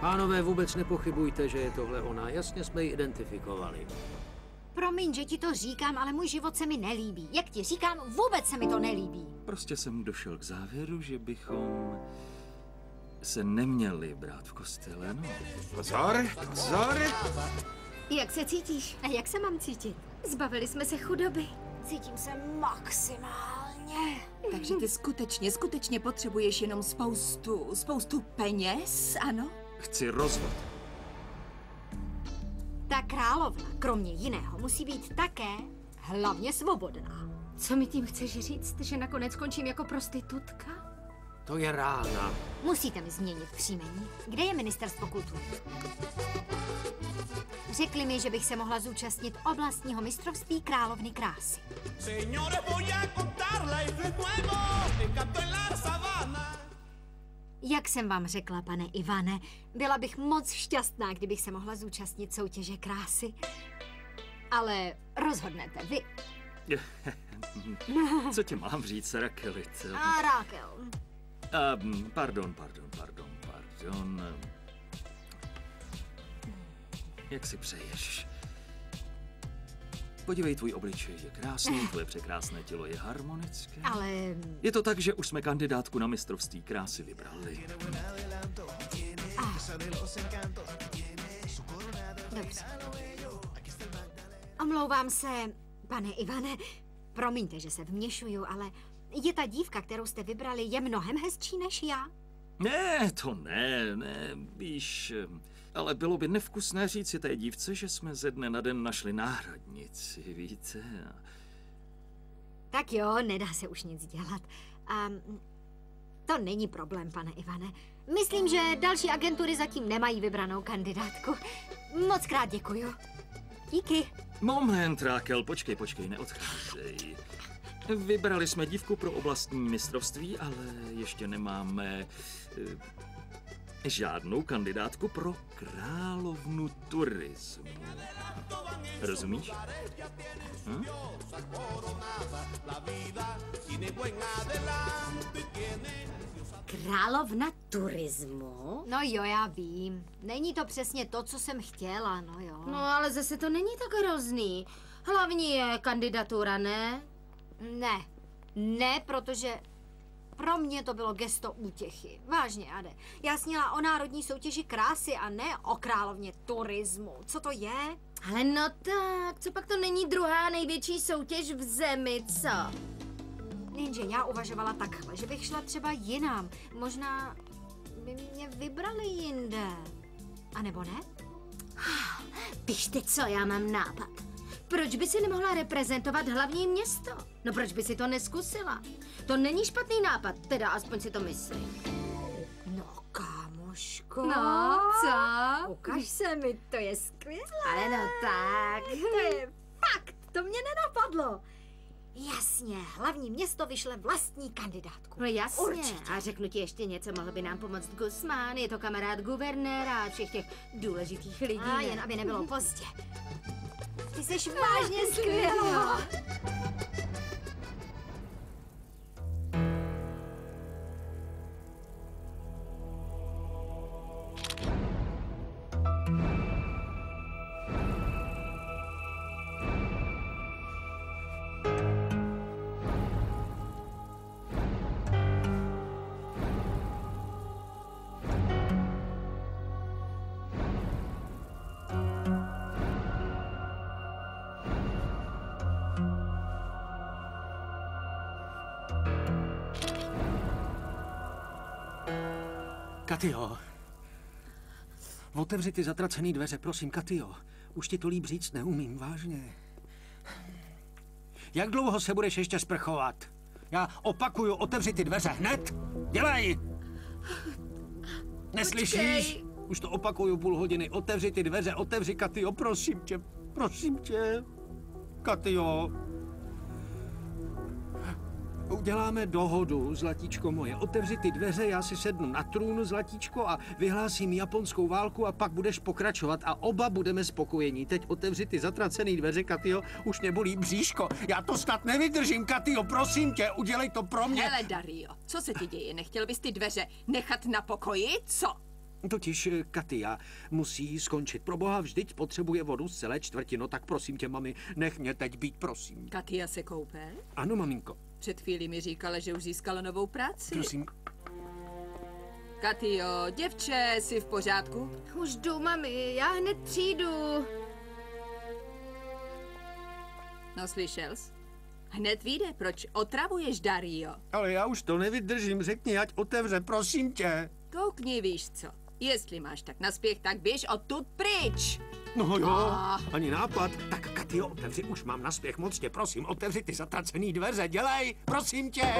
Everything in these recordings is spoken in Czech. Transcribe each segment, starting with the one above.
Pánové, vůbec nepochybujte, že je tohle ona. Jasně jsme ji identifikovali. Promiň, že ti to říkám, ale můj život se mi nelíbí. Jak ti říkám, vůbec se mi to nelíbí. Prostě jsem došel k závěru, že bychom se neměli brát v kostele, no. Pozor, pozor! Jak se cítíš? A jak se mám cítit? Zbavili jsme se chudoby. Cítím se maximálně. Takže ty skutečně potřebuješ jenom spoustu peněz, ano? Chci rozvod. Ta královna, kromě jiného, musí být také hlavně svobodná. Co mi tím chceš říct, že nakonec skončím jako prostitutka? To je rána. Musíte mi změnit příjmení. Kde je ministerstvo kultury? Řekli mi, že bych se mohla zúčastnit oblastního mistrovství královny krásy. Jak jsem vám řekla, pane Ivane, byla bych moc šťastná, kdybych se mohla zúčastnit soutěže krásy. Ale rozhodnete vy. Co ti mám říct, Rakeli? A Rakel. Pardon. Jak si přeješ? Podívej, tvůj obličej je krásný, tvoje překrásné tělo je harmonické. Ale... Je to tak, že už jsme kandidátku na mistrovství krásy vybrali. Dobře. Omlouvám se, pane Ivane. Promiňte, že se vměšuju, ale je ta dívka, kterou jste vybrali, je mnohem hezčí než já? Ne, to ne, víš, ale bylo by nevkusné říct si té dívce, že jsme ze dne na den našli náhradnici, víte? Tak jo, nedá se už nic dělat. To není problém, pane Ivane. Myslím, že další agentury zatím nemají vybranou kandidátku. Moc krát děkuju. Díky. Moment, Rakel, počkej, neodcházej. Vybrali jsme dívku pro oblastní mistrovství, ale ještě nemáme žádnou kandidátku pro královnu turismu. Rozumíš? Královna turismu? No jo, já vím. Není to přesně to, co jsem chtěla, no jo. No ale zase to není tak hrozný. Hlavní je kandidatura, ne? Ne, protože pro mě to bylo gesto útěchy. Vážně, Ade. Já snila o národní soutěži krásy a ne o královně turismu. Co to je? Ale no tak, co pak to není druhá největší soutěž v zemi, co? Jenže já uvažovala takhle, že bych šla třeba jinam. Možná by mě vybrali jinde. A nebo ne? Víš ty co, já mám nápad. Proč by si nemohla reprezentovat hlavní město? No proč by si to neskusila? To není špatný nápad, teda aspoň si to myslím. No, kámoško. No, co? Ukaž se mi, to je skvělé. Ale no tak. To je fakt, to mě nenapadlo. Jasně, hlavní město vyšle vlastní kandidátku. No jasně. Určitě. A řeknu ti ještě něco, mohl by nám pomoct Guzmán, je to kamarád guvernéra a všech těch důležitých lidí. A jen aby nebylo pozdě. Ty jsi vážně skvělá. Katyo. Otevři ty zatracený dveře, prosím, Katyo. Už ti to líp říct neumím, vážně. Jak dlouho se budeš ještě sprchovat? Já opakuju, otevři ty dveře, hned! Dělej! Neslyšíš? Počkej. Už to opakuju půl hodiny. Otevři ty dveře, otevři, Katyo, prosím tě. Katyo. Uděláme dohodu, zlatíčko moje. Otevři ty dveře, já si sednu na trůn, zlatíčko, a vyhlásím japonskou válku a pak budeš pokračovat a oba budeme spokojení. Teď otevři ty zatracený dveře, Katyo, už mě bolí bříško. Já to snad nevydržím, Katyo, prosím tě, udělej to pro mě. Hele, Dario, co se ti děje? Nechtěl bys ty dveře nechat na pokoji, co? Totiž Katia musí skončit. Proboha, vždyť potřebuje vodu z celé čtvrti. No tak prosím tě, mami, nech mě teď být, prosím. Katia se koupe? Ano, maminko. Před chvílí mi říkala, že už získala novou práci. Prosím. Katio, děvče, jsi v pořádku? Už jdu, mami, já hned přijdu. No, slyšel jsi? Hned vyjde, proč otravuješ Dario? Ale já už to nevydržím, řekni, ať otevře, prosím tě. Koukni, víš co? Jestli máš tak naspěch, tak běž odtud pryč. No jo, ani nápad. Tak Katio, otevři, už mám naspěch, moc tě prosím, otevři ty zatracený dveře, dělej, prosím tě.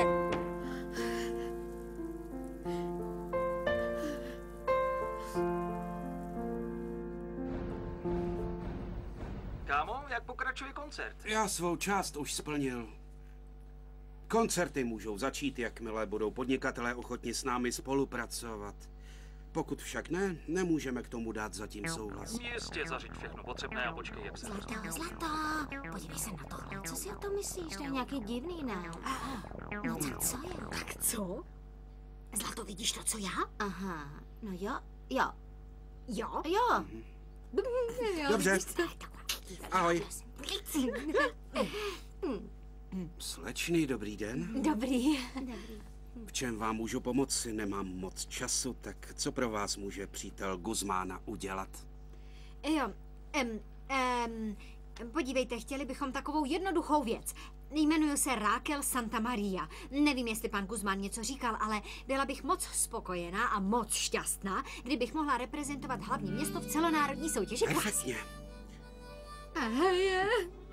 Kámo, jak pokračuje koncert? Já svou část už splnil. Koncerty můžou začít, jakmile budou podnikatelé ochotni s námi spolupracovat. Pokud však ne, nemůžeme k tomu dát zatím souhlas. Jistě, zařiď všechno potřebné a počkej, jak se Zlato, podívej se na tohle. Co si o tom myslíš? To je nějaký divný, ne? No tak co je? Tak co? Zlato, vidíš to, co já? Aha, no jo, jo, Jo? jo. Dobře, ahoj. Slečny, dobrý den. Dobrý. V čem vám můžu pomoci? Nemám moc času, tak co pro vás může přítel Guzmána udělat? Jo, podívejte, chtěli bychom takovou jednoduchou věc. Jmenuji se Raquel Santamaria. Nevím, jestli pan Guzmán něco říkal, ale byla bych moc spokojená a moc šťastná, kdybych mohla reprezentovat hlavní město v celonárodní soutěži krásy. Perfektně.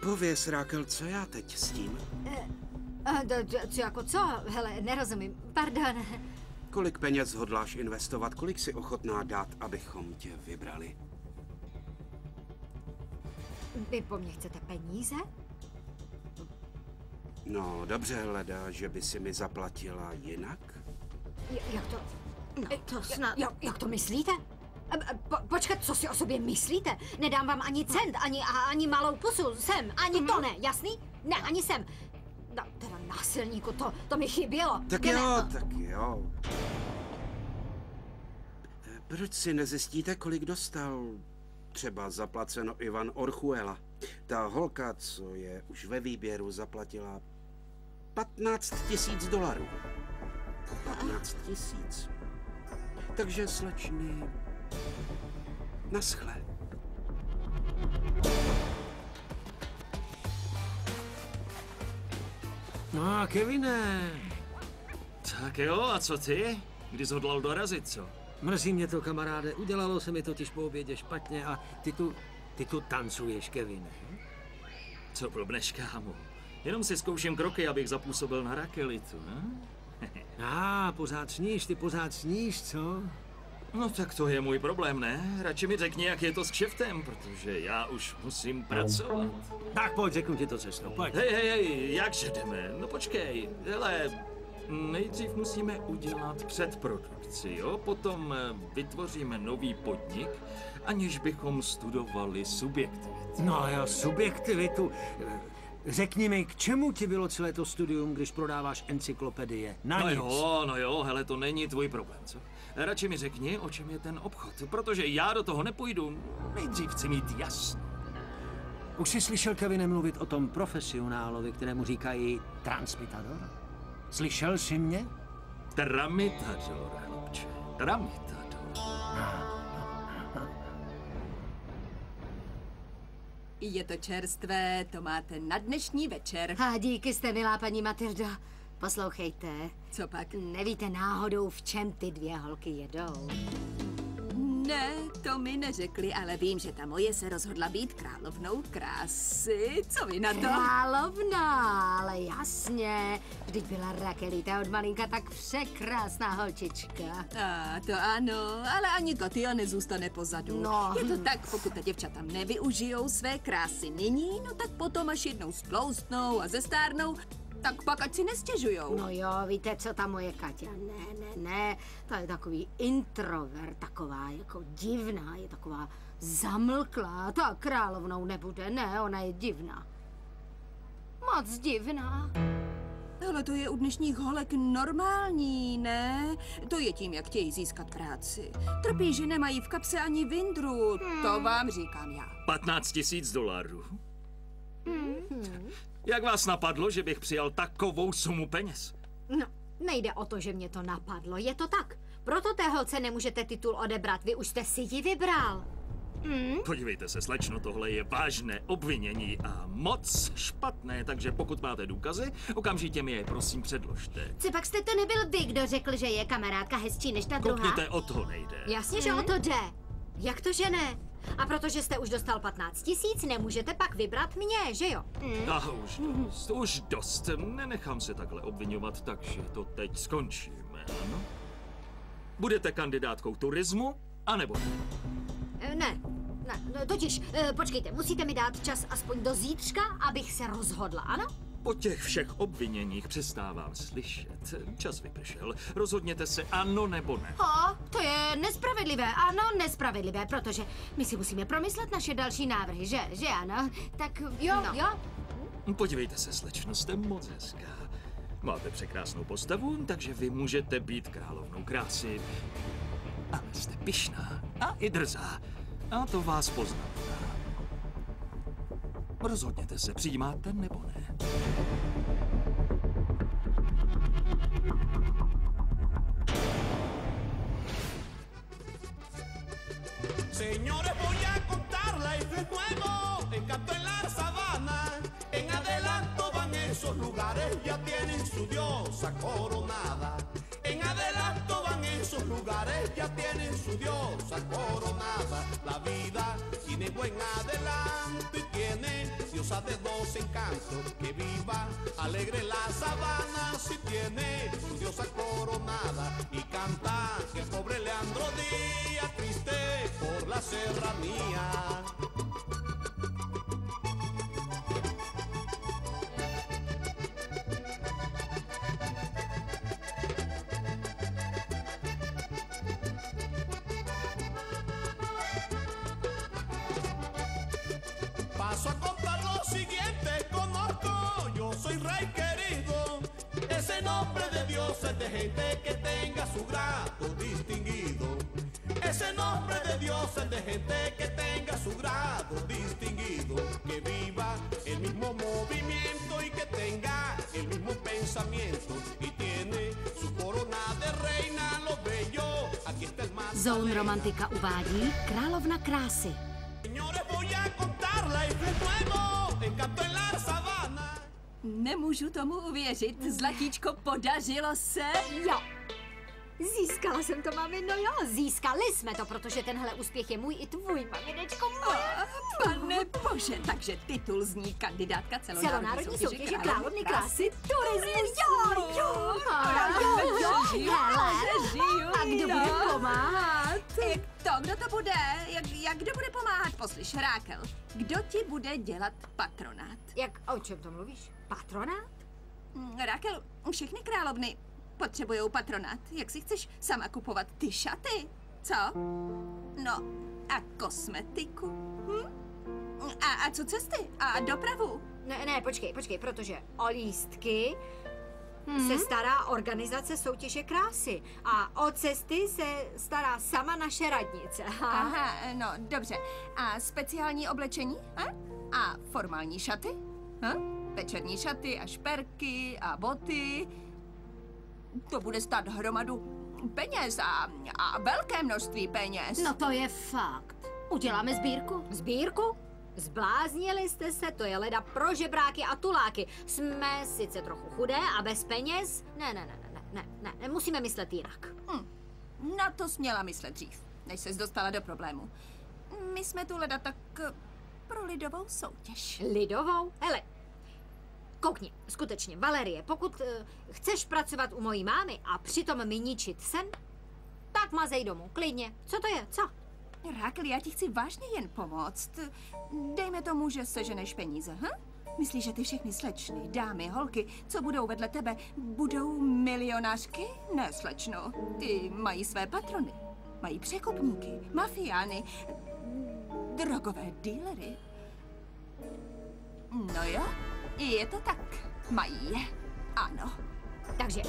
Pověz, Raquel, co já teď s tím? Co jako co? Hele, nerozumím. Pardon. Kolik peněz hodláš investovat? Kolik si ochotná dát, abychom tě vybrali? Vy po mně chcete peníze? No, dobře, leda, že by si mi zaplatila jinak? Jak to? No to snad... Jak to myslíte? Počkat, co si o sobě myslíte? Nedám vám ani cent, ani malou pusu, sem, ani to ne, jasný? Ne, ani sem. No, teda násilníku, to mi chybělo. Tak jo. Proč si nezjistíte, kolik dostal? Třeba zaplaceno Ivan Orchuela. Ta holka, co je už ve výběru, zaplatila $15,000. 15 000. Takže, slečny, naschle. No a Kevine, Tak jo, a co ty? Kdy jsi hodlal dorazit, co? mrzí mě to, kamaráde, udělalo se mi totiž po obědě špatně a ty tu tancuješ, Kevine. Co blbneš, kámo? Jenom si zkouším kroky, abych zapůsobil na Rakelitu, ne? Ty pořád sníš, co? No tak to je můj problém, ne? Radši mi řekni, jak je to s kšeftem, protože já už musím pracovat. Tak pojď, řeknu ti to cestou, pojď. Hej, jakže jdeme? No počkej, hele, nejdřív musíme udělat předprodukci, jo? Potom vytvoříme nový podnik, aniž bychom studovali subjektivitu. No jo, subjektivitu. Řekni mi, k čemu ti bylo celé to studium, když prodáváš encyklopedie? Na nic. No jo, hele, to není tvůj problém, co? Radši mi řekni, o čem je ten obchod, protože já do toho nepůjdu. Nejdřív chci mít jasno. Už jsi slyšel, Kevine, mluvit o tom profesionálovi, kterému říkají transmitador? Slyšel jsi mě? Tramitador, chlapče, tramitador. Je to čerstvé, to máte na dnešní večer. A díky jste, milá paní Matildo. Poslouchejte, Co pak? nevíte náhodou, v čem ty dvě holky jedou? Ne, to mi neřekli, ale vím, že ta moje se rozhodla být královnou krásy. Co vy na to? Královna, ale jasně. Vždyť byla Rakelita od malinka tak překrásná holčička. A to ano, ale ani Katia nezůstane pozadu. No. Je to tak, pokud ta děvčata nevyužijou své krásy nyní, no tak potom, až jednou sploustnou a zestárnou, tak pak ať si nestěžujou. No jo, víte, co ta moje Kaťa? Ne, to je takový introvert, taková jako divná, je taková zamlklá. Ta královnou nebude, ne, ona je divná. Moc divná. Ale to je u dnešních holek normální, ne? To je tím, jak chtějí získat práci. Trpí, že nemají v kapse ani vindru, to vám říkám já. 15 000 $. Jak vás napadlo, že bych přijal takovou sumu peněz? No, nejde o to, že mě to napadlo, je to tak. Proto té holce nemůžete titul odebrat, vy už jste si ji vybral. Podívejte se, slečno, tohle je vážné obvinění a moc špatné, takže pokud máte důkazy, okamžitě mi je prosím předložte. Co pak jste to nebyl vy, kdo řekl, že je kamarádka hezčí než ta druhá? Koukněte, o to nejde. Jasně, že o to jde. Jak to, že ne? A protože jste už dostal 15 000, nemůžete pak vybrat mě, že jo? A už dost. Nenechám se takhle obvinovat, takže to teď skončíme, ano? Budete kandidátkou turismu, anebo ne? Ne, totiž, počkejte, musíte mi dát čas aspoň do zítřka, abych se rozhodla, ano? Po těch všech obviněních přestávám slyšet. Čas vypršel. Rozhodněte se ano nebo ne. To je nespravedlivé, ano, nespravedlivé, protože my si musíme promyslet naše další návrhy, že ano? Tak Jo, no. jo. Podívejte se, slečno, jste moc hezká. Máte překrásnou postavu, takže vy můžete být královnou krásy. Ale jste pyšná a i drzá. A to vás poznamená. Rozhodněte se, přijímáte nebo ne. Señores, voy a contarles de nuevo. Encanto en la sabana. En adelanto van esos lugares, ya tienen su diosa coronada. En adelanto van esos lugares, ya tienen su diosa coronada. La vida tiene buen adelanto y tiene diosa de dos encantos. Que viva alegre la sabana si tiene su diosa coronada. Y canta que el pobre Leandro Díaz triste por la serranía. Paso a contar lo siguiente, conozco, yo soy rey querido. Ese nombre de Dios es de gente que tenga su grado distinguido. Ese nombre de Dios es de gente que tenga su grado distinguido. Que viva el mismo movimiento y que tenga el mismo pensamiento. Y tiene su corona de reina, lo bello, aquí está el más. Zone Romantika uvádí Královna krásy. Señores, voy a contarles de nuevo. Encanto en la sabana. Nemůžu tomu uvěřit, zlatíčko, podařilo se. Jo. Získala jsem to, mamino, jo. Získali jsme to, protože tenhle úspěch je můj i tvůj, maminečko, můj. Pane bože, takže titul zní kandidátka Celonárodní soutěže Královny krásy, turismus, jo. A kdo bude pomáhat? Kdo to bude? Jak kdo bude pomáhat? Poslyš, Rákel, kdo ti bude dělat patronát? O čem to mluvíš? Patronát? Rákel, všechny královny potřebujou patronát. Jak si chceš sama kupovat ty šaty? Co? No, a kosmetiku? A co cesty? A dopravu? Ne, počkej, protože o lístky se stará organizace soutěže krásy a o cesty se stará sama naše radnice. Aha, no, dobře. A speciální oblečení? A formální šaty? Večerní šaty a šperky a boty. To bude stát hromadu peněz a velké množství peněz. No to je fakt. Uděláme sbírku? Sbírku? Zbláznili jste se, to je leda pro žebráky a tuláky. Jsme sice trochu chudé a bez peněz. Ne, musíme myslet jinak. Na to směla myslet dřív, než ses dostala do problému. My jsme tu leda tak pro lidovou soutěž. Lidovou? Hele, koukni, skutečně, Valerie, pokud chceš pracovat u mojí mámy a přitom mi ničit sen, tak mazej domů, klidně. Co to je, co? Rákel, já ti chci vážně jen pomoct. Dejme tomu, že seženeš peníze, Myslíš, že ty všechny slečny, dámy, holky, co budou vedle tebe, budou milionářky? Ne, slečno. Ty mají své patrony. Mají překupníky, mafiány, drogové dílery. No jo, je to tak. Mají je. Ano. Takže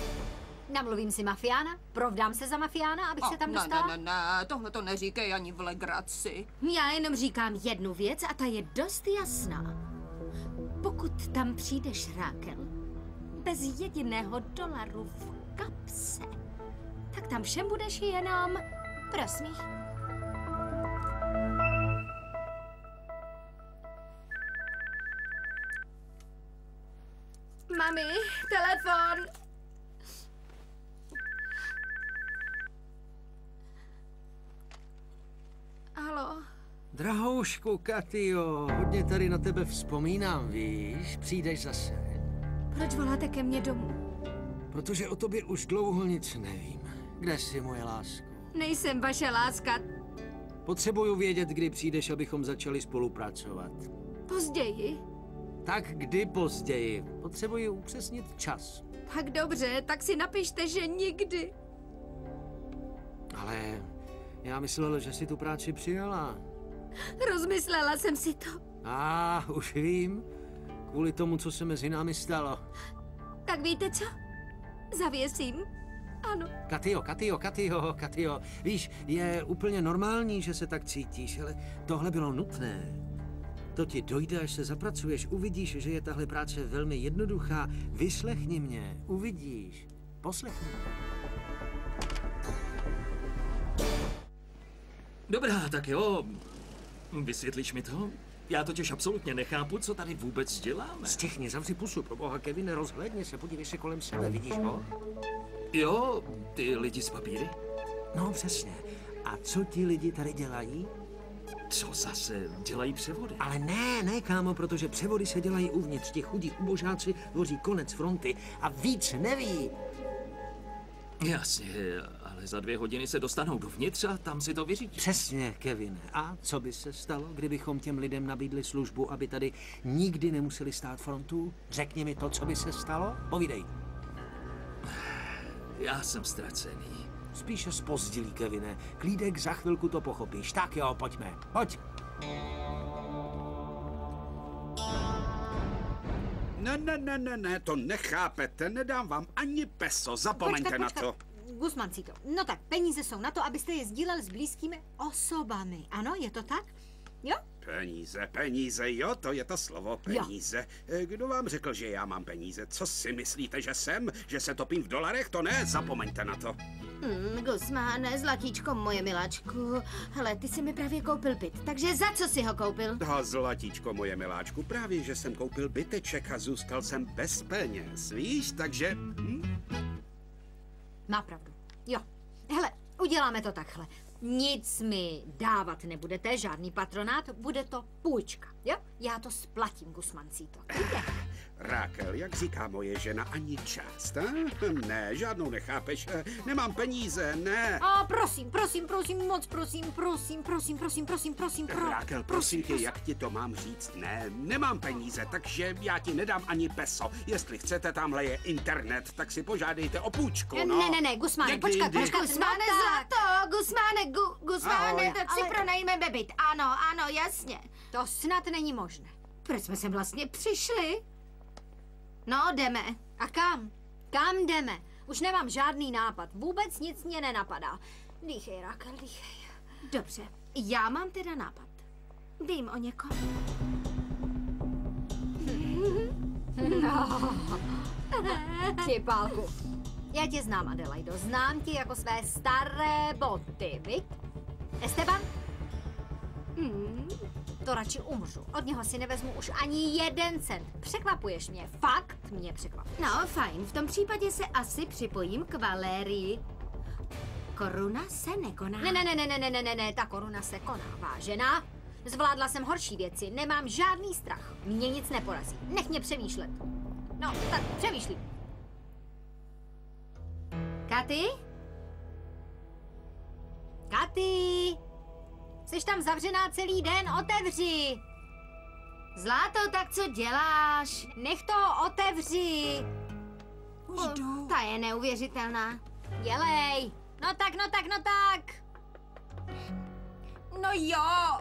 namluvím si mafiána, provdám se za mafiána, abych se tam dostala. Ne, tohle to neříkej ani v legraci. Já jenom říkám jednu věc a ta je dost jasná. Pokud tam přijdeš, Rákel, bez jediného dolaru v kapse, tak tam všem budeš jenom pro smích. Mami, telefon! Halo? Drahoušku, Katio, hodně tady na tebe vzpomínám, víš? Přijdeš zase. Proč voláte ke mně domů? Protože o tobě už dlouho nic nevím. Kde jsi, moje lásko? Nejsem vaše láska. Potřebuju vědět, kdy přijdeš, abychom začali spolupracovat. Později. Tak kdy později? Potřebuji upřesnit čas. Tak dobře, tak si napište, že nikdy. Ale já myslel, že jsi tu práci přijala. Rozmyslela jsem si to. Už vím. Kvůli tomu, co se mezi námi stalo. Tak víte co? Zavěsím. Ano. Katio. Víš, je úplně normální, že se tak cítíš, ale tohle bylo nutné. To ti dojde, až se zapracuješ. Uvidíš, že je tahle práce velmi jednoduchá. Vyslechni mě. Uvidíš. Poslechni mě. Dobrá, tak jo. Vysvětlíš mi to? Já totiž absolutně nechápu, co tady vůbec děláme. Stichni, zavři pusu, pro boha, Kevine, rozhlédni se, podívej se kolem sebe, vidíš ho? Jo, ty lidi z papíry? No, přesně. A co ti lidi tady dělají? Co zase? Dělají převody? Ale ne, kámo, protože převody se dělají uvnitř. Ti chudí ubožáci tvoří konec fronty a víc neví. Jasně, ale za 2 hodiny se dostanou dovnitř a tam si to vyřídí. Přesně, Kevine. A co by se stalo, kdybychom těm lidem nabídli službu, aby tady nikdy nemuseli stát frontu? Řekni mi to, co by se stalo? Povídej. Já jsem ztracený. Spíše zpozdilý, Kevine. Klídek, za chvilku to pochopíš. Tak jo, pojďme. Pojď. Ne, to nechápete, nedám vám ani peso, zapomeňte na to. Guzmancito, no tak peníze jsou na to, abyste je sdíleli s blízkými osobami. Ano, je to tak? Jo? Peníze, jo, to je to slovo, peníze. Kdo vám řekl, že já mám peníze? Co si myslíte, že jsem? Že se topím v dolarech? To ne, zapomeňte na to. Guzmáne, zlatíčko, moje miláčku. Hele, ty jsi mi právě koupil byt, takže za co jsi ho koupil? Zlatíčko, moje miláčku, právě, že jsem koupil byteček a zůstal jsem bez peněz, víš, takže... Má pravdu. Jo. Hele, uděláme to takhle. Nic mi dávat nebudete, žádný patronát, bude to půjčka, jo? Já to splatím, Guzmancito. Rákel, jak říká moje žena, ani část, Ne, žádnou nechápeš, nemám peníze, ne. Prosím, moc prosím. Rákel, prosím tě, jak ti to mám říct? Ne, nemám peníze, takže já ti nedám ani peso. Jestli chcete, tamhle je internet, tak si požádejte o půjčku, no. Ne, Guzmáne, počkat, Guzmáne, zlato, Guzmáne, Ahoj, tak si pronajmeme byt. Ano, jasně. To snad není možné. Proč jsme sem vlastně přišli? No, jdeme. A kam? Kam jdeme? Už nemám žádný nápad, vůbec nic mě nenapadá. Dýchej, Rákel, dýchej. Dobře, já mám teda nápad. Vím o někom. Ty, Pálku. Já tě znám, Adelaido. Znám tě jako své staré boty, viď? Esteban? To radši umřu. Od něho si nevezmu už ani 1 cent. Překvapuješ mě. Fakt mě překvapuješ. No, fajn. V tom případě se asi připojím k Valérii. Koruna se nekoná. Ne, ta koruna se koná, vážená. Zvládla jsem horší věci, nemám žádný strach. Mě nic neporazí. Nech mě přemýšlet. No, tak přemýšlí. Katy? Katy? Jsi tam zavřená celý den, otevři! Zlato, tak co děláš? Nech to otevři! Už jdou. Ta je neuvěřitelná. Dělej! No tak! No jo!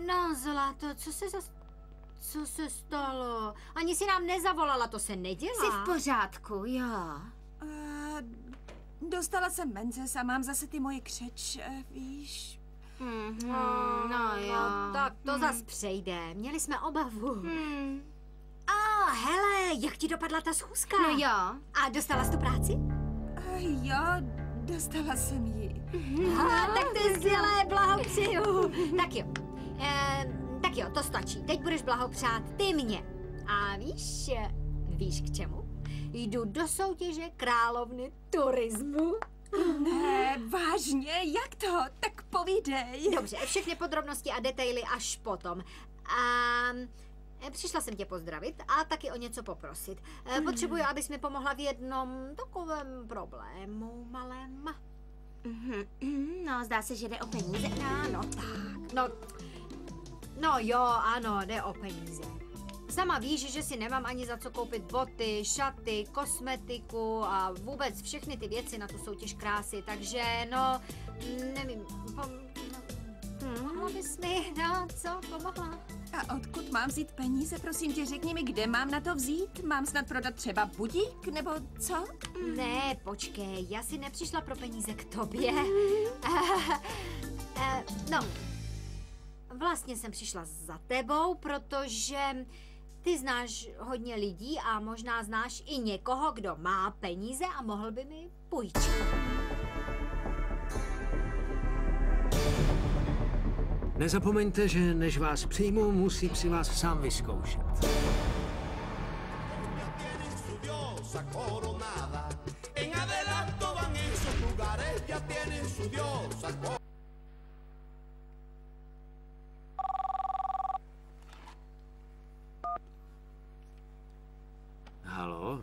No, zlato, co se zas... Co se stalo? Ani si nám nezavolala, to se nedělá. Jsi v pořádku, jo. Dostala jsem mences a mám zase ty moje křeč, víš. No jo. No, tak to zas přejde. Měli jsme obavu. Hele, jak ti dopadla ta schůzka? No jo. A dostala jsi tu práci? Jo, dostala jsem ji. Tak to je skvělé, blahopřeju. Tak jo, to stačí. Teď budeš blahopřát ty mě. A víš k čemu? Jdu do soutěže královny turismu. Ne, vážně, jak to? Tak povídej. Dobře, všechny podrobnosti a detaily až potom. Přišla jsem tě pozdravit a taky o něco poprosit. Potřebuji, abys mi pomohla v jednom takovém problému malém. No, zdá se, že jde o peníze. No tak. No jo, ano, jde o peníze. Sama víš, že si nemám ani za co koupit boty, šaty, kosmetiku a vůbec všechny ty věci na tu soutěž krásy, takže no, nevím, pomohla bys mi, no, co, pomohla? A odkud mám vzít peníze? Prosím tě, řekni mi, kde mám na to vzít? Mám snad prodat třeba budík, nebo co? Ne, počkej, já si nepřišla pro peníze k tobě. No, vlastně jsem přišla za tebou, protože ty znáš hodně lidí a možná znáš i někoho, kdo má peníze a mohl by mi půjčit. Nezapomeňte, že než vás přijmu, musí si vás sám vyzkoušet. Haló?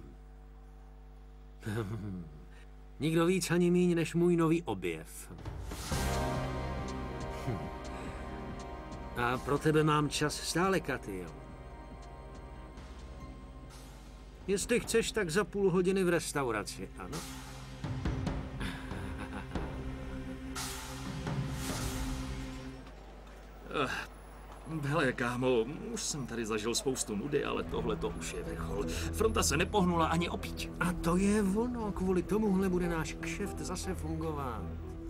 Nikdo víc ani míň než můj nový objev. A pro tebe mám čas stále, Katyjo. Jestli chceš, tak za půl hodiny v restauraci, ano? Hele, kámo, už jsem tady zažil spoustu nudy, ale tohle to už je vrchol. Fronta se nepohnula ani opíť. A to je ono, kvůli tomuhle bude náš kšeft zase fungovat.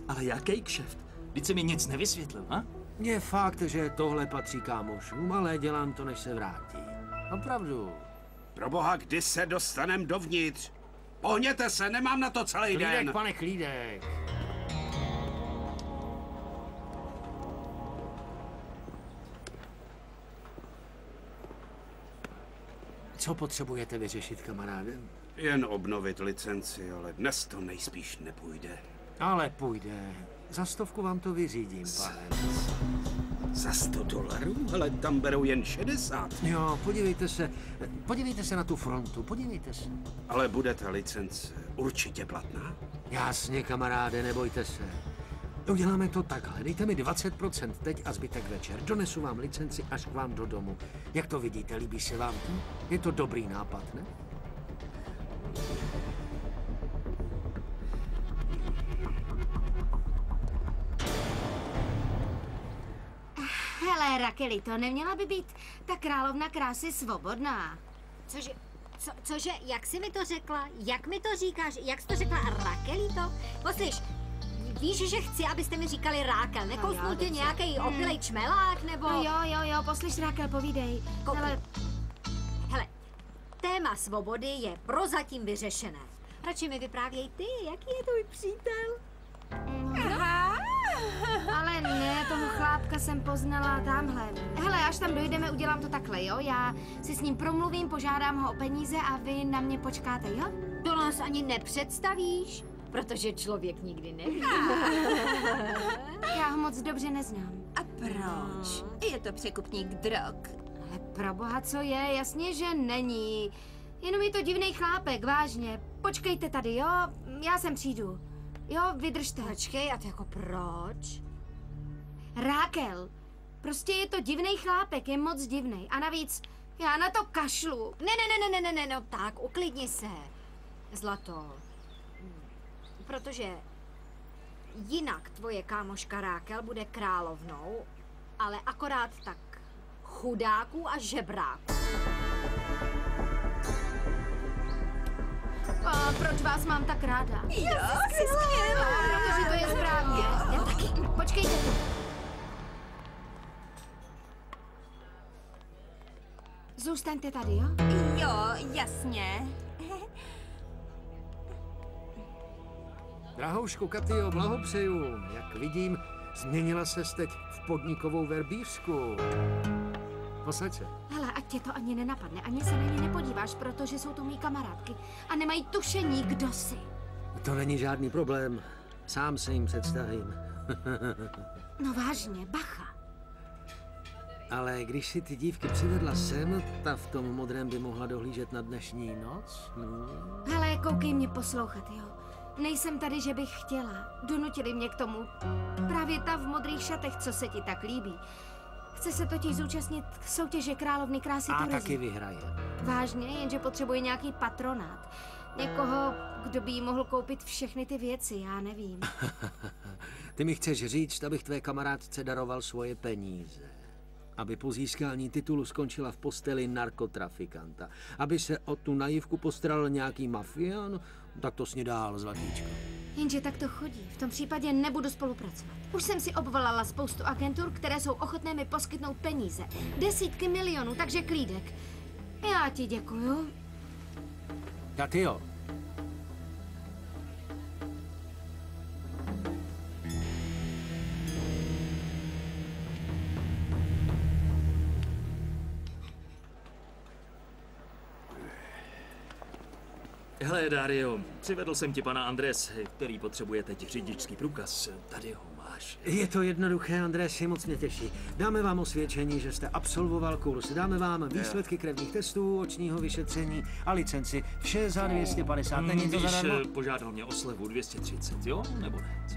Ale jaký kšeft? Vždyť jsi mi nic nevysvětlil, ha? Je fakt, že tohle patří kámošům, ale dělám to, než se vrátí. Opravdu. Proboha, kdy se dostanem dovnitř? Pohněte se, nemám na to celý den. Chlídek, pane Chlídek. Co potřebujete vyřešit, kamaráde? Jen obnovit licenci, ale dnes to nejspíš nepůjde. Ale půjde. Za 100 vám to vyřídím, pane. Za $100? Ale tam berou jen 60. Jo, podívejte se na tu frontu, podívejte se. Ale bude ta licence určitě platná? Jasně, kamaráde, nebojte se. Uděláme to takhle, dejte mi 20% teď a zbytek večer. Donesu vám licenci až k vám do domu. Jak to vidíte, líbí se vám to? Je to dobrý nápad, ne? Hele, Rakeli, to neměla by být ta královna krásy svobodná. Cože, jak jsi mi to řekla? Jak mi to říkáš? Jak jsi to řekla? Rakeli to? Poslyš, víš, že chci, abyste mi říkali Rákel. Nekousnul tě nějaký opilej čmelák, nebo... No jo, poslyš, Rákel, povídej. Hele, téma svobody je prozatím vyřešené. Radši mi vyprávěj ty, jaký je tvůj přítel? Ale ne, toho chlápka jsem poznala tamhle. Hele, až tam dojdeme, udělám to takhle, jo? Já si s ním promluvím, požádám ho o peníze a vy na mě počkáte, jo? To nás ani nepředstavíš, protože člověk nikdy neví. Já ho moc dobře neznám. A proč? Je to překupník drog. Ale proboha, co je? Jasně, že není. Jenom je to divný chlápek, vážně. Počkejte tady, jo? Já sem přijdu. Jo, vydržte. Počkej, a to jako proč? Rákel, prostě je to divný chlápek, je moc divný. A navíc, já na to kašlu. Ne, no tak, uklidni se. Zlato. Protože jinak tvoje kámoška Rákel bude královnou, ale akorát tak chudáků a žebráků. A proč vás mám tak ráda? Jo, jsi skvělá. Protože to je správně. Já taky. Počkejte tu. Zůstaňte tady, jo? Jo, jasně. Drahoušku Katio, blahopřeju. Jak vidím, změnila ses teď v podnikovou verbířsku. Posaď se. Hele, ať tě to ani nenapadne, ani se na ně nepodíváš, protože jsou to mý kamarádky a nemají tušení, kdo jsi. To není žádný problém. Sám se jim představím. No vážně, bacha. Ale když si ty dívky přivedla sem, ta v tom modrém by mohla dohlížet na dnešní noc? Hele, koukej mě poslouchat, jo. Nejsem tady, že bych chtěla. Donutili mě k tomu. Právě ta v modrých šatech, co se ti tak líbí. Chce se totiž zúčastnit soutěže Královny krásy A Turezy. taky vyhraje. Vážně, jenže potřebuje nějaký patronát. Někoho, kdo by jí mohl koupit všechny ty věci, já nevím. Ty mi chceš říct, abych tvé kamarádce daroval svoje peníze. Aby po získání titulu skončila v posteli narkotrafikanta. Aby se o tu naivku postaral nějaký mafián, tak to sni dál, zlatíčko. Jenže tak to chodí. V tom případě nebudu spolupracovat. Už jsem si obvolala spoustu agentur, které jsou ochotné mi poskytnout peníze. Desítky milionů, takže klídek. Já ti děkuju. Katio. Hele, Dario, přivedl jsem ti pana Andrés, který potřebuje teď řidičský průkaz. Tady ho máš. Je to jednoduché, Andrés, moc mě těší. Dáme vám osvědčení, že jste absolvoval kurz. Dáme vám výsledky krevních testů, očního vyšetření a licenci. Vše za 250. Není to Víš, zadarmo? požádal mě o slevu 230, jo? Nebo ne? Co?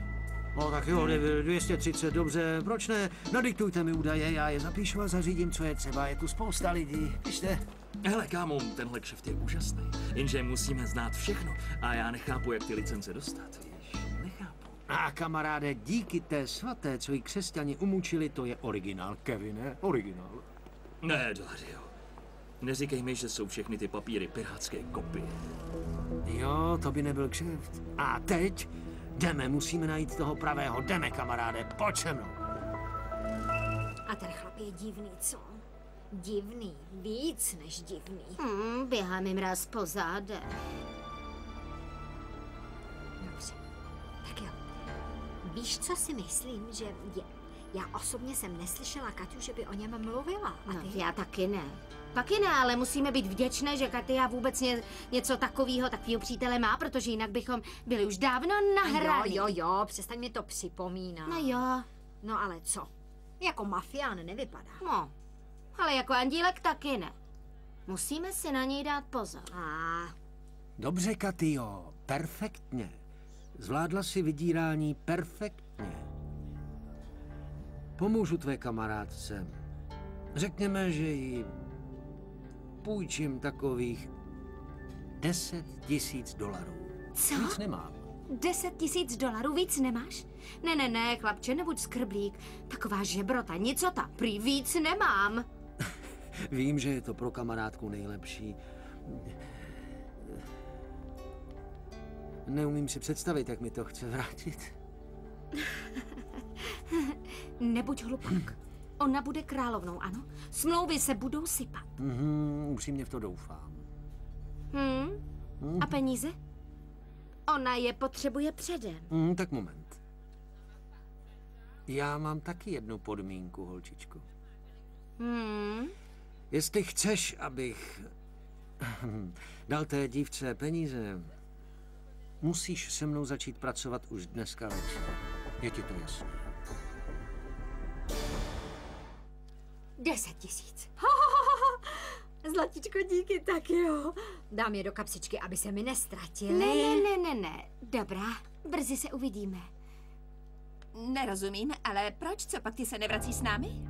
No tak jo, 230, dobře, proč ne? Nadiktujte mi údaje, já je zapíšu a zařídím, co je třeba. Je tu spousta lidí, pište. Hele, kámo, tenhle kšeft je úžasný, jenže musíme znát všechno a já nechápu, jak ty licence dostat, víš? Nechápu. A kamaráde, díky té svaté, co jí křesťani umučili, to je originál, Kevine, originál. Ne, Dario. Neříkej mi, že jsou všechny ty papíry pirátské kopie. Jo, to by nebyl kšeft. A teď jdeme, musíme najít toho pravého. Jdeme, kamaráde, pojď se mnou. A ten chlap je divný, co? Divný, víc než divný. Běhá mi mráz po zádech. Dobře, tak jo. Víš, co si myslím, že já osobně jsem neslyšela Kaťu, že by o něm mluvila. A No, ty? já taky ne. Taky ne, ale musíme být vděčné, že Katia vůbec něco takového přítele má, protože jinak bychom byli už dávno nahraní. Jo, přestaň mi to připomínat. No jo, No ale co? Jako mafián nevypadá. no. Ale jako andílek taky ne. Musíme si na něj dát pozor. Dobře, Katio, perfektně. Zvládla si vydírání perfektně. Pomůžu tvé kamarádce. Řekněme, že jí půjčím takových $10 000. Co? Víc nemám. $10 000 víc nemáš? Ne, chlapče, nebuď skrblík. Taková žebrota, nicota, prý víc nemám. Vím, že je to pro kamarádku nejlepší. Neumím si představit, jak mi to chce vrátit. Nebuď hlupák. Ona bude královnou, ano? Smlouvy se budou sypat. Upřímně v to doufám. A peníze? Ona je potřebuje předem. Tak moment. Já mám taky jednu podmínku, holčičko. Jestli chceš, abych dal té dívce peníze, musíš se mnou začít pracovat už dneska večer. Je ti to jasné? 10 000. Zlatičko, díky, tak jo. Dám je do kapsičky, aby se mi nestratili. Ne. Dobrá, brzy se uvidíme. Nerozumím, ale proč? Co pak ty se nevrací s námi?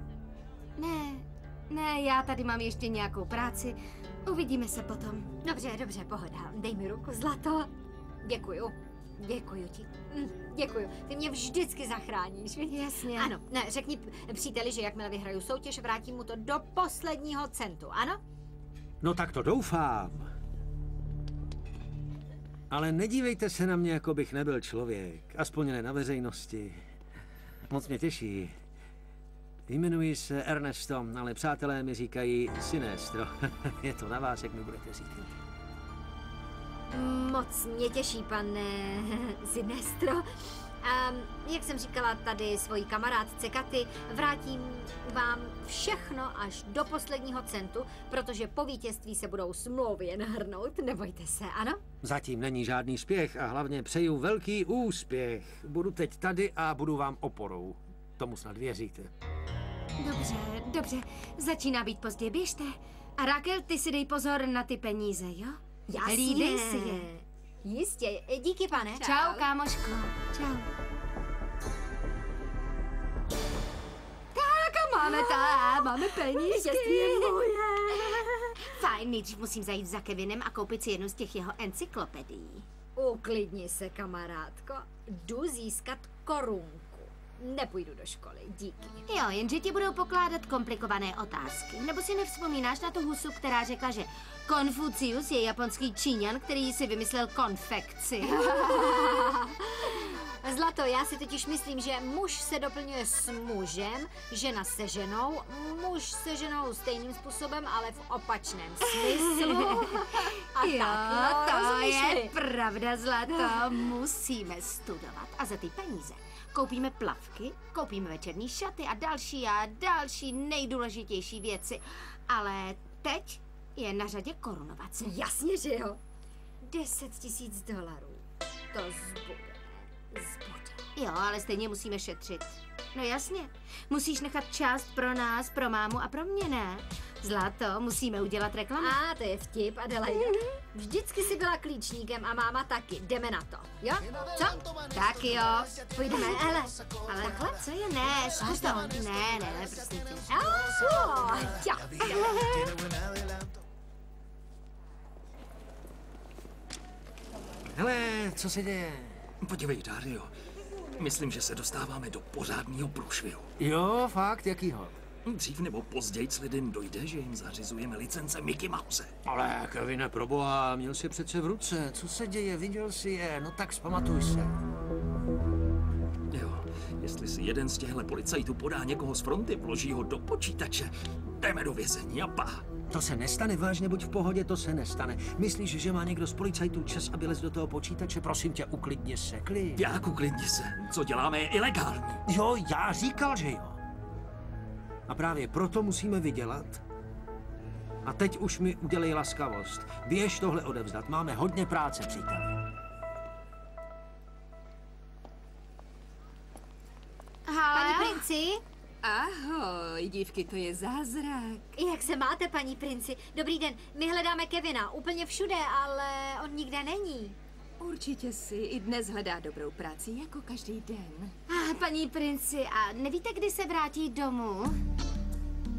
Ne, já tady mám ještě nějakou práci. Uvidíme se potom. Dobře, pohoda. Dej mi ruku, zlato. Děkuju. Děkuju ti. Děkuju. Ty mě vždycky zachráníš. Jasně. Ano, ne, řekni příteli, že jakmile vyhraju soutěž, vrátím mu to do posledního centu, ano? No tak to doufám. Ale nedívejte se na mě, jako bych nebyl člověk. Aspoň ne na veřejnosti. Moc mě těší. Jmenuji se Ernesto, ale přátelé mi říkají Sinestro. Je to na vás, jak mi budete říkat. Moc mě těší, pane Sinestro. A jak jsem říkala tady svojí kamarádce Katy, vrátím vám všechno až do posledního centu, protože po vítězství se budou smlouvy jen hrnout, nebojte se, ano? Zatím není žádný spěch a hlavně přeju velký úspěch. Budu teď tady a budu vám oporou. Tomu snad věříte. Dobře, začíná být pozdě, běžte. A Raquel, ty si dej pozor na ty peníze, jo? Jasně. Hlídej si je. Jistě, díky, pane. Čau, kámoško. Čau. Tak a máme penízky. Fajn, nejdřív musím zajít za Kevinem a koupit si jednu z těch jeho encyklopedií. Uklidni se, kamarádko. Jdu získat korunku. Nepůjdu do školy, díky. Jo, jenže ti budou pokládat komplikované otázky. Nebo si nevzpomínáš na tu husu, která řekla, že Konfucius je japonský Číňan, který si vymyslel konfekci. Zlato, já si totiž myslím, že muž se doplňuje s mužem, žena se ženou, muž se ženou stejným způsobem, ale v opačném smyslu. A Jo, tak, no, to rozumíš je mi? pravda, Zlato. Musíme studovat. A za ty peníze koupíme plavky, koupíme večerní šaty a další nejdůležitější věci. Ale teď je na řadě korunovace. Jasně, že jo. $10,000. To zbude. Jo, ale stejně musíme šetřit. No jasně. Musíš nechat část pro nás, pro mámu a pro mě, ne? Zlato, musíme udělat reklamu. A to je vtip, Adelaide. Vždycky jsi byla klíčníkem a máma taky. Jdeme na to, jo? Co? Tak jo. Půjdeme, hele. Ale takhle, co je? Ne, zkus to. Ne, prosím tě. Hele, co se děje? Podívej, Dario. Myslím, že se dostáváme do pořádného průšvihu. Jo, fakt, jakýho? Dřív nebo později lidem dojde, že jim zařizujeme licence Mickey Mouse. Ale Kevine, proboha, měl jsi přece v ruce. Co se děje, viděl jsi je, no tak vzpamatuj se. Jo, jestli si jeden z těchto policajtů podá někoho z fronty, vloží ho do počítače, jdeme do vězení a pá. To se nestane, vážně buď v pohodě, to se nestane. Myslíš, že má někdo z policajtů čas, aby lez do toho počítače? Prosím tě, uklidni se, klid. Jak uklidni se, co děláme je ilegální. Jo, já říkal, že jo. A právě proto musíme vydělat. A teď už mi udělej laskavost. Běž tohle odevzdat, máme hodně práce, příteli. Paní princi? Ahoj, dívky, to je zázrak. Jak se máte, paní princi? Dobrý den, my hledáme Kevina úplně všude, ale on nikde není. Určitě si i dnes hledá dobrou práci, jako každý den. Paní princi, a nevíte, kdy se vrátí domů?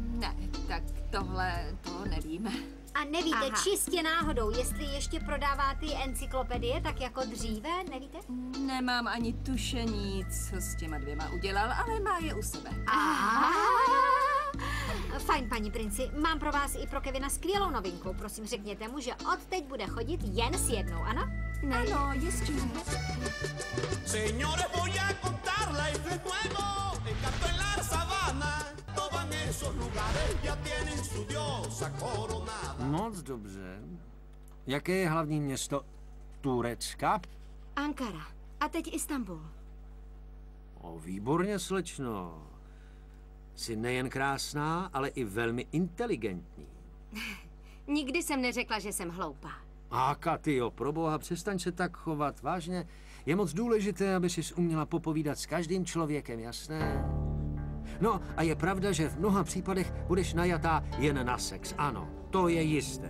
Ne, tak tohle, to nevíme. A nevíte čistě náhodou, jestli ještě prodává ty encyklopedie tak jako dříve, nevíte? Nemám ani tušení, co s těma dvěma udělal, ale má je u sebe. Fajn, paní princi, mám pro vás i pro Kevina skvělou novinku. Prosím, řekněte mu, že od teď bude chodit jen s jednou, ano? Ano, jistě. Señores, voy a contarla, esto es nuevo. El canto en la sabana, todos esos lugares ya tienen su diosa coronada. Moc dobře. Jaké je hlavní město Turecka? Ankara. A teď Istanbul. O, výborně, slečno. Jsi nejen krásná, ale i velmi inteligentní. Nikdy jsem neřekla, že jsem hloupá. Katyjo, proboha, přestaň se tak chovat. Vážně, je moc důležité, aby si uměla popovídat s každým člověkem, jasné? No a je pravda, že v mnoha případech budeš najatá jen na sex, ano, to je jisté.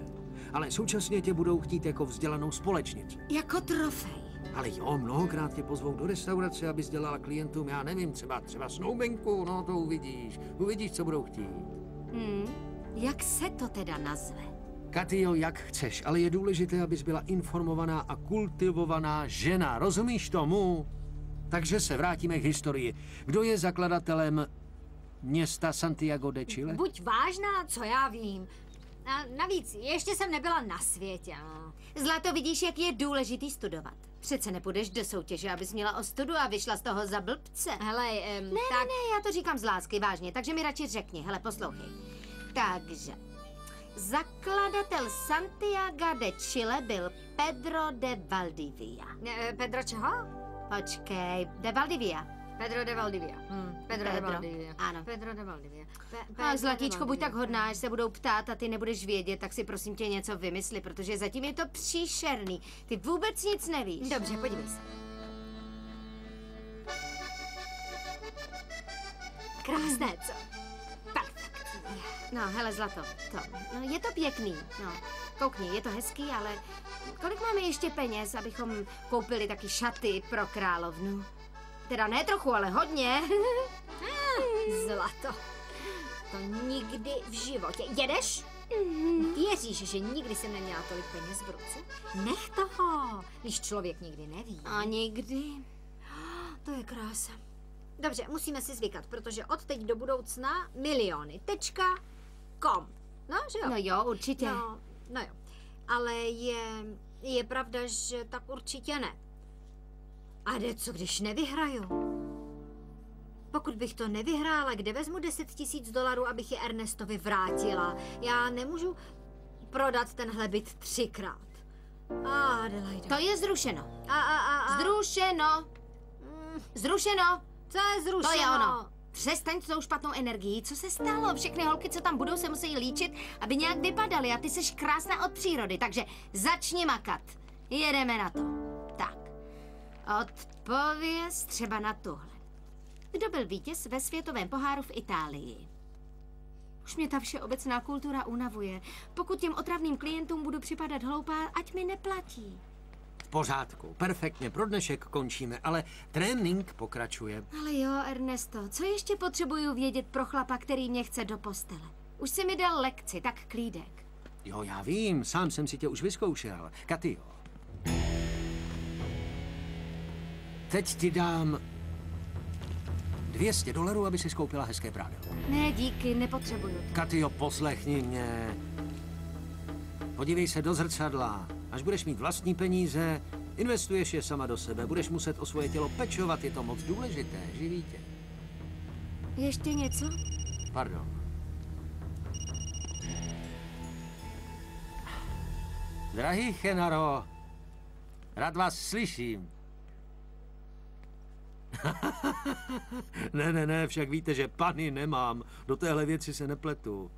Ale současně tě budou chtít jako vzdělanou společnici. Jako trofej. Ale jo, mnohokrát tě pozvou do restaurace, abys dělala klientům, já nevím, třeba snoubenku, no to uvidíš. Uvidíš, co budou chtít. Jak se to teda nazve? Katyo, jak chceš, ale je důležité, abys byla informovaná a kultivovaná žena. Rozumíš tomu? Takže se vrátíme k historii. Kdo je zakladatelem města Santiago de Chile? Buď vážná, co já vím. A navíc, ještě jsem nebyla na světě. Zlato, vidíš, jak je důležitý studovat. Přece nepůjdeš do soutěže, abys měla ostudu a vyšla z toho za blbce. Hele, Ne, já to říkám z lásky, vážně, takže mi radši řekni. Hele, poslouchej. Takže, zakladatel Santiago de Chile byl Pedro de Valdivia. Pedro čeho? Počkej, de Valdivia. Pedro de Valdivia. Pedro de Valdivia. Ano. Pedro de Valdivia. A Zlatíčko, buď tak hodná, až se budou ptát a ty nebudeš vědět, tak si prosím tě něco vymysli, protože zatím je to příšerný. Ty vůbec nic nevíš. Dobře, podívej se. Krásné, co? Perfektní. No, hele, Zlato, je to pěkný, no. Koukni, je to hezký, ale kolik máme ještě peněz, abychom koupili taky šaty pro královnu? Teda ne trochu, ale hodně. Zlato. To nikdy v životě. Jedeš? Věříš, že nikdy jsem neměla tolik peněz v ruce? Nech toho, když člověk nikdy neví. A nikdy. To je krása. Dobře, musíme si zvykat, protože od teď do budoucna miliony. .com. No, že jo? No jo, určitě. No jo. Ale je pravda, že tak určitě ne. A jde co, když nevyhraju? Pokud bych to nevyhrála, kde vezmu $10 000, abych je Ernestovi vrátila? Já nemůžu prodat tenhle byt 3krát. Adelaide. To je zrušeno. A. Zrušeno. Zrušeno. Co je zrušeno? To je ono. Přestaň s tou špatnou energií. Co se stalo? Všechny holky, co tam budou, se musí líčit, aby nějak vypadaly. A ty seš krásná od přírody, takže začni makat. Jedeme na to. Tak. Odpověz třeba na tohle. Kdo byl vítěz ve světovém poháru v Itálii? Už mě ta všeobecná kultura unavuje. Pokud těm otravným klientům budu připadat hloupá, ať mi neplatí. V pořádku, perfektně, pro dnešek končíme, ale trénink pokračuje. Ale jo, Ernesto, co ještě potřebuju vědět pro chlapa, který mě chce do postele? Už si mi dal lekci, tak klídek. Jo, já vím, sám jsem si tě už vyzkoušel. Katyo. Teď ti dám $200, aby si skoupila hezké prádlo. Ne, díky, nepotřebuju to. Katyo, poslechni mě. Podívej se do zrcadla. Až budeš mít vlastní peníze, investuješ je sama do sebe, budeš muset o svoje tělo pečovat, je to moc důležité, živí tě. Ještě něco? Pardon. Drahý Chenaro, rád vás slyším. Ne, však víte, že pany nemám. Do téhle věci se nepletu.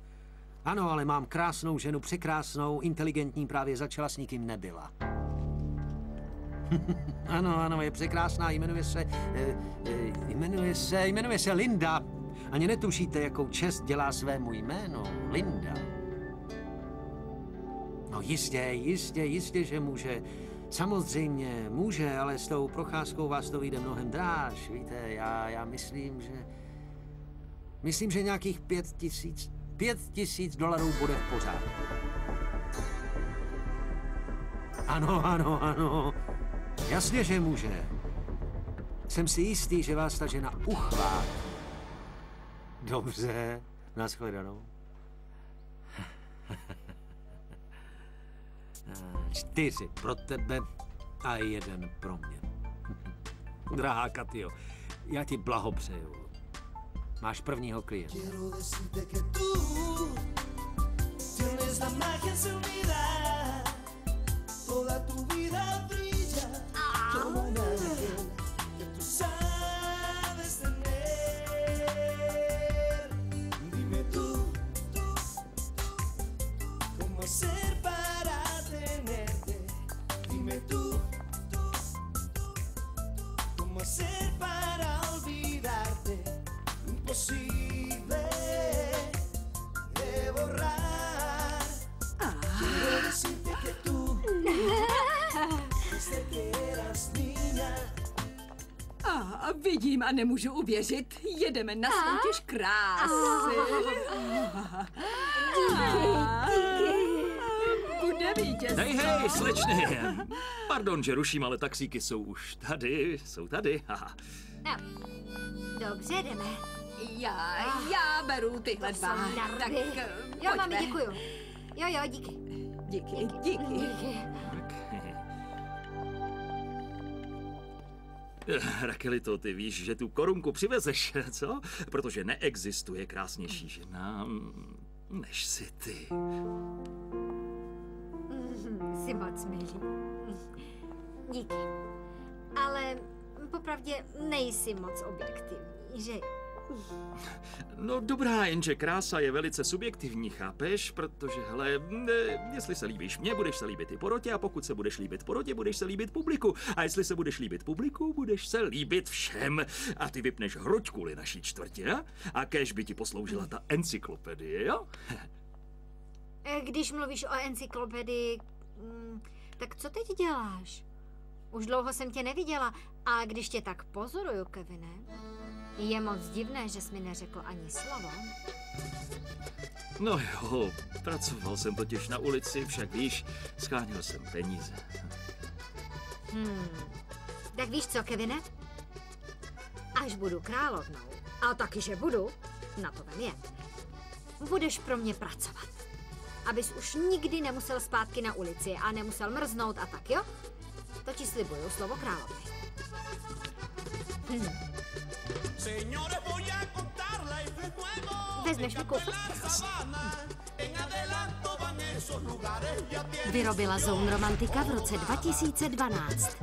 Ano, ale mám krásnou ženu, překrásnou, inteligentní, právě začala, s nikým nebyla. Ano, je překrásná, jmenuje se Linda. Ani netušíte, jakou čest dělá svému jménu. Linda. No jistě, že může. Samozřejmě může, ale s tou procházkou vás to vyjde mnohem dráž. Víte, já myslím, že nějakých $5,000 bude v pořádku. Ano. Jasně, že může. Jsem si jistý, že vás ta žena uchvátí. Dobře, nashledanou. 4 pro tebe a 1 pro mě. Drahá Katyo, já ti blahopřeju. Máš prvního klienta. Quiero decirte que tú tienes la magia en su mirar. Toda tu vida brilla como un ángel que tú sabes tener. Dime tú, cómo hacer para tenerte. Dime tú, cómo hacer para olvidarte. Imposible de borrar. Quiero decirte que tú, desde que eras niña. Vidím a nemůžu uvěřit. Jedeme na soutěž krásy. bude vítězství. Hej, slečny. Pardon, že ruším, ale taxíky jsou už tady, jsou tady. Haha. No, dobře, jdeme. Já beru tyhle To dva. jsou narvy. Tak Jo, mami, pojďme. děkuju. Jo, díky. Díky. Rakelito, ty víš, že tu korunku přivezeš, co? Protože neexistuje krásnější žena, než jsi ty. Jsi moc milý. Díky. Ale popravdě nejsi moc objektivní, že jo? No dobrá, jenže krása je velice subjektivní, chápeš? Protože, hele, jestli se líbíš mně, budeš se líbit i porotě, a pokud se budeš líbit porotě, budeš se líbit publiku. A jestli se budeš líbit publiku, budeš se líbit všem. A ty vypneš hruď kvůli naší čtvrtě, a kéž by ti posloužila ta encyklopedie, jo? Když mluvíš o encyklopedii, tak co teď děláš? Už dlouho jsem tě neviděla a když tě tak pozoruju, Kevine, je moc divné, že jsi mi neřekl ani slovo. No jo, pracoval jsem totiž na ulici, však víš, scháněl jsem peníze. Tak víš co, Kevine? Až budu královnou, a taky, že budu, na to vem jet, budeš pro mě pracovat. Abys už nikdy nemusel zpátky na ulici a nemusel mrznout a tak, jo? To ti slibuju, slovo královny. Señores, voy a contarles de nuevo. Vezmeš mi kufr? En adelanto van esos lugares, ya tienen Vyrobila Zone Romantika v roce 2012.